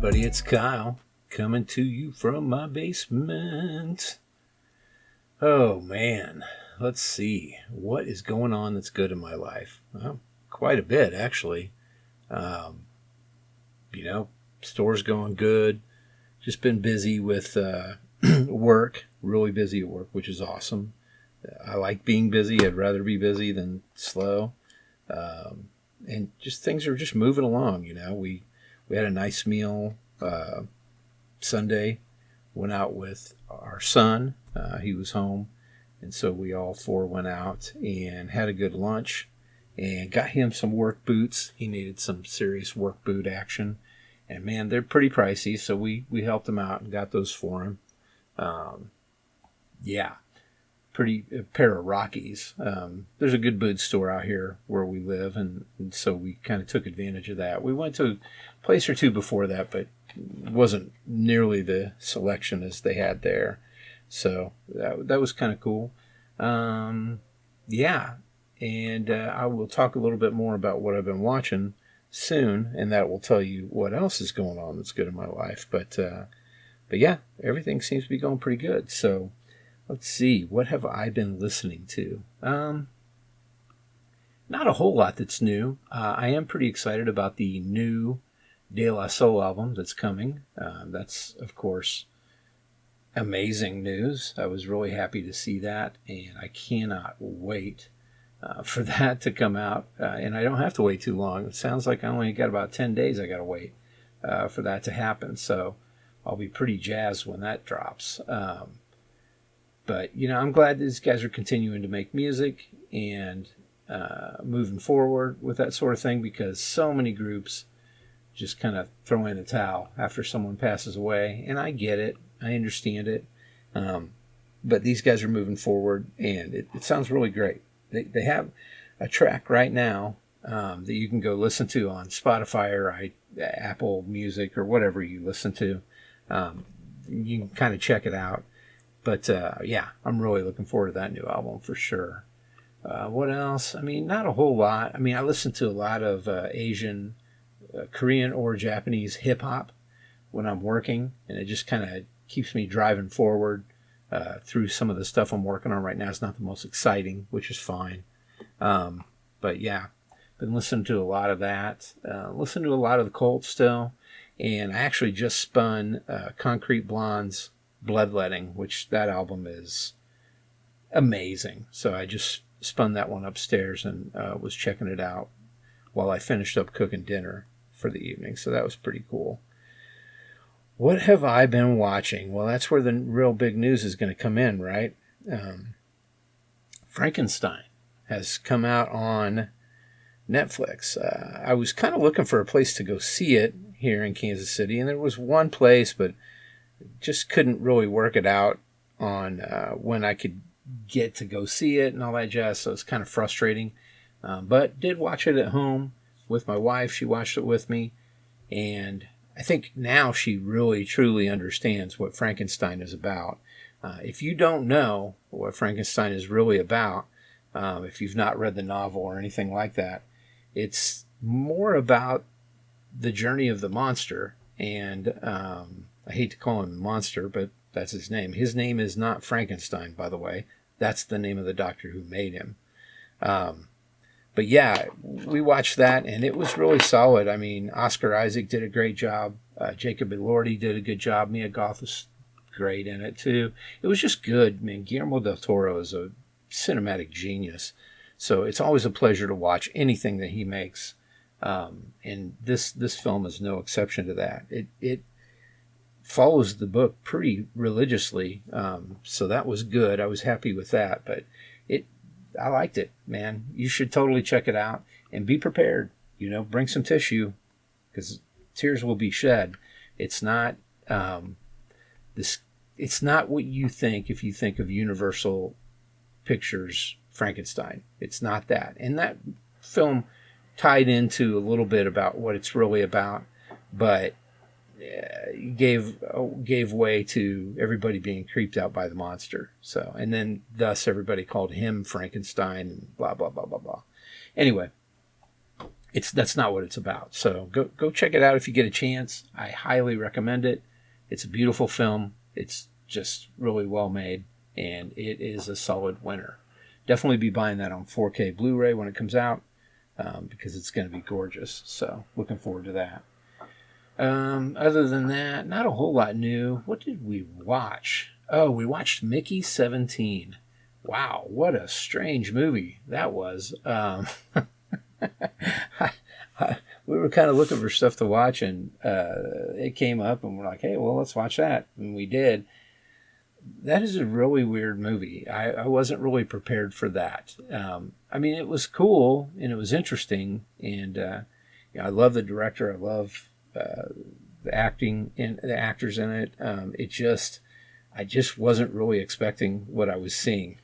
everybody, it's Kyle coming to you from my basement. Oh man, let's see what is going on that's good in my life. Well, quite a bit actually. Um, store's going good. Just been busy with work, really busy at work, which is awesome. I like being busy. I'd rather be busy than slow. And just things are just moving along. We had a nice meal Sunday. Went out with our son. He was home, and so we all four went out and had a good lunch and got him some work boots. He needed some serious work boot action, and man, they're pretty pricey, so we helped him out and got those for him. Yeah, pretty a pair of Rockies. There's a good boot store out here where we live, and so we kind of took advantage of that. We went to a place or two before that, but wasn't nearly the selection as they had there. So that was kind of cool. Yeah, and I will talk a little bit more about what I've been watching soon, and that will tell you what else is going on that's good in my life. But yeah, everything seems to be going pretty good. So let's see, what have I been listening to? Not a whole lot that's new. I am pretty excited about the new De La Soul album that's coming. That's, of course, amazing news. I was really happy to see that, and I cannot wait for that to come out. And I don't have to wait too long. It sounds like I only got about 10 days I got to wait for that to happen. So I'll be pretty jazzed when that drops. But, I'm glad these guys are continuing to make music and moving forward with that sort of thing, because so many groups just kind of throw in a towel after someone passes away. And I get it. I understand it. But these guys are moving forward, and it sounds really great. They have a track right now that you can go listen to on Spotify or Apple Music or whatever you listen to. You can kind of check it out. But yeah, I'm really looking forward to that new album for sure. What else? I mean, not a whole lot. I mean, I listen to a lot of Asian, Korean or Japanese hip hop when I'm working, and it just kind of keeps me driving forward through some of the stuff I'm working on right now. It's not the most exciting, which is fine. But yeah, been listening to a lot of that. Listen to a lot of the Cult still, and I actually just spun Concrete Blonde's Bloodletting, which that album is amazing. So I just spun that one upstairs and was checking it out while I finished up cooking dinner for the evening. So that was pretty cool. What have I been watching? Well, that's where the real big news is going to come in, right? Frankenstein has come out on Netflix. I was kind of looking for a place to go see it here in Kansas City, and there was one place, but just couldn't really work it out on when I could get to go see it and all that jazz, so it's kind of frustrating. But did watch it at home with my wife. She watched it with me, and I think now she really truly understands what Frankenstein is about. If you don't know what Frankenstein is really about, if you've not read the novel or anything like that, it's more about the journey of the monster. And I hate to call him a monster, but that's his name. His name is not Frankenstein, by the way. That's the name of the doctor who made him. But yeah, we watched that, and it was really solid. I mean, Oscar Isaac did a great job. Jacob Elordi did a good job. Mia Goth was great in it, too. It was just good. Man, Guillermo del Toro is a cinematic genius. So it's always a pleasure to watch anything that he makes. And this film is no exception to that. It follows the book pretty religiously. So that was good. I was happy with that. But I liked it, man. You should totally check it out and be prepared. Bring some tissue, because tears will be shed. It's not It's not what you think if you think of Universal Pictures Frankenstein. It's not that. And that film tied into a little bit about what it's really about, but gave way to everybody being creeped out by the monster. So, and then thus everybody called him Frankenstein and blah, blah, blah, blah, blah. Anyway, that's not what it's about. So go check it out if you get a chance. I highly recommend it. It's a beautiful film. It's just really well made, and it is a solid winner. Definitely be buying that on 4K Blu-ray when it comes out, because it's going to be gorgeous. So looking forward to that. Other than that, not a whole lot new. What did we watch? Oh, we watched Mickey 17. Wow, what a strange movie that was. We were kind of looking for stuff to watch, and it came up, and we're like, hey, well, let's watch that. And we did. That is a really weird movie. I wasn't really prepared for that. I mean, it was cool, and it was interesting, and I love the director. I love the acting and the actors in it. I just wasn't really expecting what I was seeing.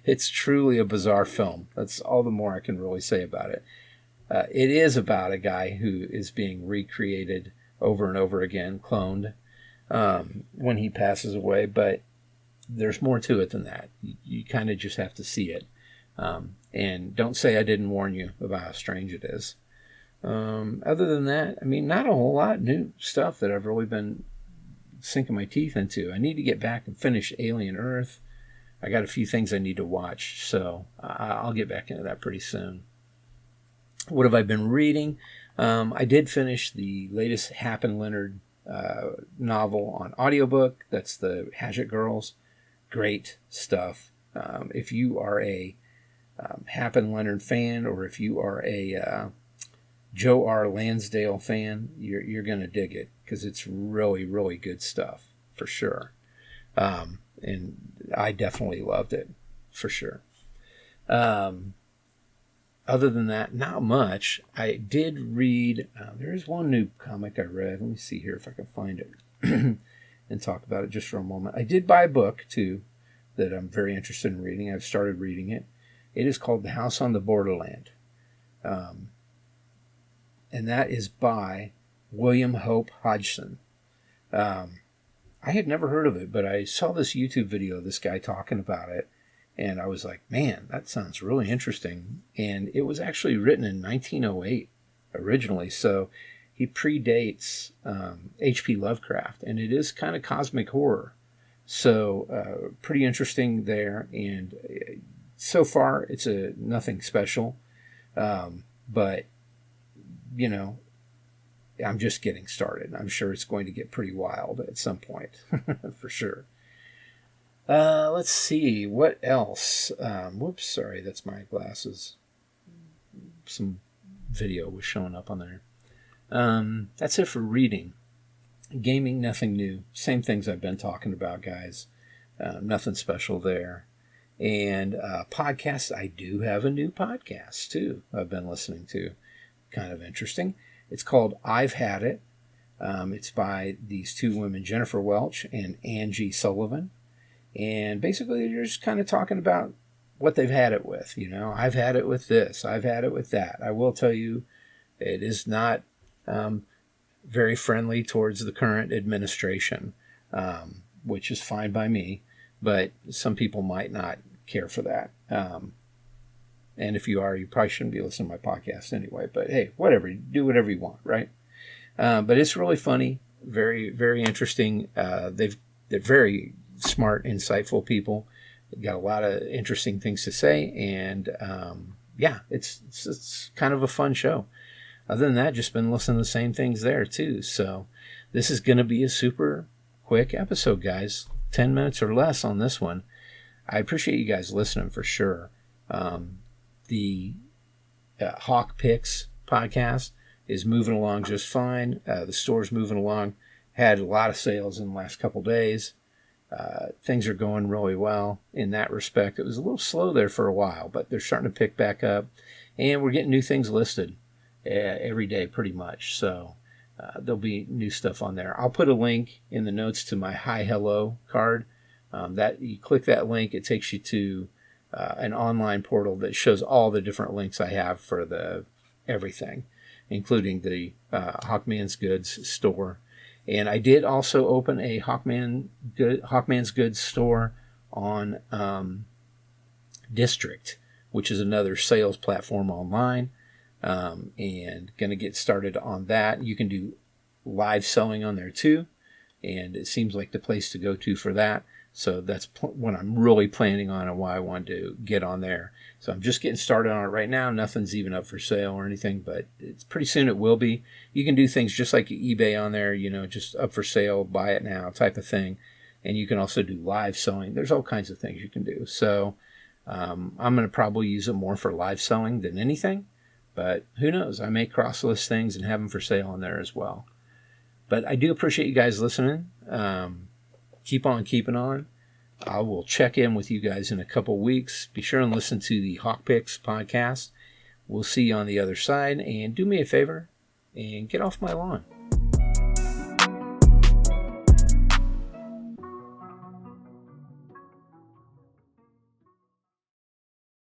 It's truly a bizarre film. That's all the more I can really say about it. It is about a guy who is being recreated over and over again, cloned, when he passes away, but there's more to it than that. You kind of just have to see it. And don't say I didn't warn you about how strange it is. Other than that, I mean, not a whole lot new stuff that I've really been sinking my teeth into. I need to get back and finish Alien Earth. I got a few things I need to watch, so I'll get back into that pretty soon. What have I been reading? I did finish the latest Hap and Leonard novel on audiobook. That's the Hatchet Girls. Great stuff. If you are a Hap and Leonard fan, or if you are a Joe R. Lansdale fan, you're going to dig it, because it's really, really good stuff, for sure. And I definitely loved it, for sure. Other than that, not much. I did read, there is one new comic I read. Let me see here if I can find it and talk about it just for a moment. I did buy a book, too, that I'm very interested in reading. I've started reading it. It is called The House on the Borderland. And that is by William Hope Hodgson. I had never heard of it, but I saw this YouTube video of this guy talking about it, and I was like, man, that sounds really interesting. And it was actually written in 1908 originally, so he predates H.P. Lovecraft, and it is kind of cosmic horror. So pretty interesting there, and so far it's nothing special, but you know, I'm just getting started. I'm sure it's going to get pretty wild at some point, for sure. Let's see, what else? Whoops, sorry, that's my glasses. Some video was showing up on there. That's it for reading. Gaming, nothing new. Same things I've been talking about, guys. Nothing special there. And podcasts, I do have a new podcast, too, I've been listening to. Kind of interesting. It's called I've Had It. It's by these two women, Jennifer Welch and Angie Sullivan. And basically they're just kind of talking about what they've had it with. You know, I've had it with this. I've had it with that. I will tell you, it is not very friendly towards the current administration, which is fine by me. But some people might not care for that. And if you are, you probably shouldn't be listening to my podcast anyway. But hey, whatever. Do whatever you want, right? But it's really funny. Very, very interesting. They're very smart, insightful people. They've got a lot of interesting things to say. And yeah, it's kind of a fun show. Other than that, just been listening to the same things there too. So this is going to be a super quick episode, guys. 10 minutes or less on this one. I appreciate you guys listening for sure. The Hawk Picks podcast is moving along just fine. The store's moving along. Had a lot of sales in the last couple days. Things are going really well in that respect. It was a little slow there for a while, but they're starting to pick back up. And we're getting new things listed every day pretty much. So there'll be new stuff on there. I'll put a link in the notes to my Hi Hello card. That you click that link, it takes you to an online portal that shows all the different links I have for the everything, including the Hawkman's Goods store. And I did also open a Hawkman's Goods store on District, which is another sales platform online, and going to get started on that. You can do live selling on there too, and it seems like the place to go to for that. So that's what I'm really planning on and why I wanted to get on there. So I'm just getting started on it right now. Nothing's even up for sale or anything, but it's pretty soon it will be. You can do things just like eBay on there, just up for sale, buy it now type of thing. And you can also do live selling. There's all kinds of things you can do. So I'm going to probably use it more for live selling than anything, but who knows? I may cross-list things and have them for sale on there as well. But I do appreciate you guys listening. Keep on keeping on. I will check in with you guys in a couple weeks. Be sure and listen to the Hawk Picks podcast. We'll see you on the other side. And do me a favor and get off my lawn.